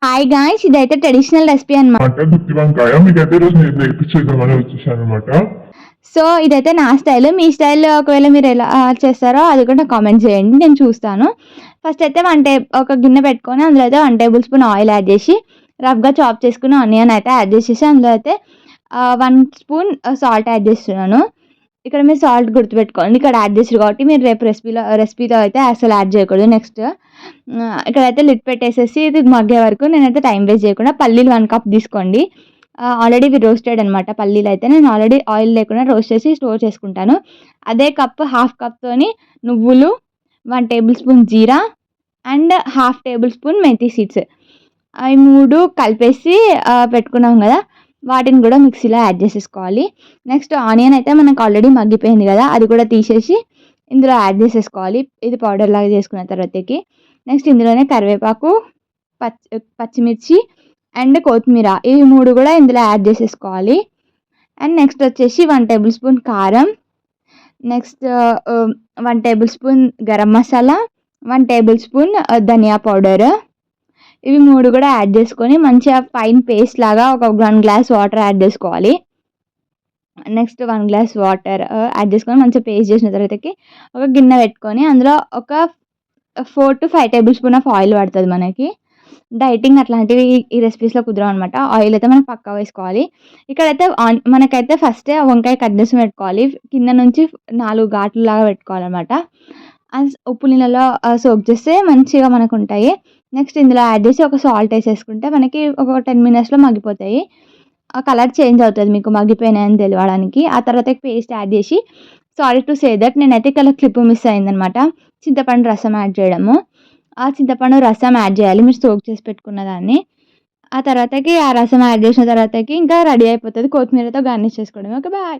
Hi guys, ఇదైతే traditional recipe అనమాట. గుత్తి వంకాయ మీకైతే ఈరోజు నేను నేర్పించేద్దామని వచ్చేసాను అనమాట. సో ఇదైతే నా స్టైల్. మీ స్టైల్‌లో ఒకవేళ మీరు ఎలా చేస్తారో అది కూడా కామెంట్ చేయండి. నేను చూస్తాను. ఫస్ట్ అయితే ఒక గిన్నె పెట్టుకొని అందులో అయితే 1 టేబుల్ స్పూన్ ఆయిల్ యాడ్ చేసి, రఫ్‌గా చాప్ చేసుకున్న ఆనియన్ అయితే యాడ్ చేసేసి, అందులో అయితే 1 స్పూన్ సాల్ట్ యాడ్ చేస్తున్నాను. ఇక్కడ మీరు సాల్ట్ గుర్తుపెట్టుకోండి. ఇక్కడ యాడ్ చేసిర్రు కాబట్టి మీరు రేపు రెసిపీలో అయితే అసలు యాడ్ చేయకూడదు. నెక్స్ట్ ఇక్కడైతే లిడ్ పెట్టేసేసి ఇది మగ్గే వరకు నేనైతే టైం వేస్ట్ చేయకుండా పల్లీలు 1 కప్ తీసుకోండి. ఆల్రెడీ ఇవి రోస్టెడ్ అనమాట. పల్లీలయితే నేను ఆల్రెడీ ఆయిల్ లేకుండా రోస్ట్ చేసి స్టోర్ చేసుకుంటాను. అదే కప్ హాఫ్ కప్‌తోని నువ్వులు, 1 table spoon jeera and half table spoon మెంతి సీడ్స్. అవి 3 కలిపేసి పెట్టుకున్నాం కదా! వాటిని కూడా మిక్సీలో యాడ్ చేసేసుకోవాలి. నెక్స్ట్ ఆనియన్ అయితే మనకు ఆల్రెడీ మగ్గిపోయింది కదా! అది కూడా తీసేసి ఇందులో యాడ్ చేసేసుకోవాలి. ఇది పౌడర్ లాగా చేసుకున్న తర్వాతకి. నెక్స్ట్ ఇందులోనే కరివేపాకు, పచ్చిమిర్చి అండ్ కొత్తిమీర ఇవి 3 కూడా ఇందులో యాడ్ చేసేసుకోవాలి. అండ్ నెక్స్ట్ వచ్చేసి 1 టేబుల్ స్పూన్ కారం, next 1 tablespoon garam masala, 1 tablespoon ధనియా పౌడర్. ఇవి 3 కూడా యాడ్ చేసుకొని మంచిగా ఫైన్ పేస్ట్ లాగా ఒక 1 గ్లాస్ వాటర్ యాడ్ చేసుకోవాలి. నెక్స్ట్ 1 గ్లాస్ వాటర్ యాడ్ చేసుకొని మంచిగా పేస్ట్ చేసిన తర్వాతకి ఒక గిన్నె పెట్టుకొని అందులో ఒక 4-5 టేబుల్ స్పూన్ ఆఫ్ ఆయిల్ పడుతుంది మనకి. డైటింగ్ అట్లాంటివి ఈ రెసిపీస్‌లో కుదరవనమాట. ఆయిల్ అయితే మనం పక్కా వేసుకోవాలి. ఇక్కడైతే మనకైతే ఫస్టే వంకాయ కట్ చేసి పెట్టుకోవాలి. కింద నుంచి 4 ఘాట్లులాగా పెట్టుకోవాలనమాట. ఉప్పు నీళ్ళలో సోక్ చేస్తే మంచిగా మనకుంటాయి. నెక్స్ట్ ఇందులో యాడ్ చేసి ఒక సాల్ట్ ఏసేసుకుంటే మనకి ఒక 10 మినిట్స్‌లో మగ్గిపోతాయి. ఆ కలర్ చేంజ్ అవుతది మీకు మగ్గిపోయినాయని తెలవడానికి. ఆ తర్వాత పేస్ట్ యాడ్ చేసి, సారీ టు సే దట్ నేనైతే ఇక్కడ క్లిప్ మిస్ అయిందనమాట. చింతపండు రసం యాడ్ చేయడము. ఆ చింతపండు రసం యాడ్ చేయాలి మీరు సోక్ చేసి పెట్టుకున్న దాన్ని. ఆ తర్వాతకి ఆ రసం యాడ్ చేసిన తర్వాతకి ఇంకా రెడీ అయిపోతది. కొత్తిమీరతో గార్నిష్ చేసుకోవడమే. ఓకే. బాయ్.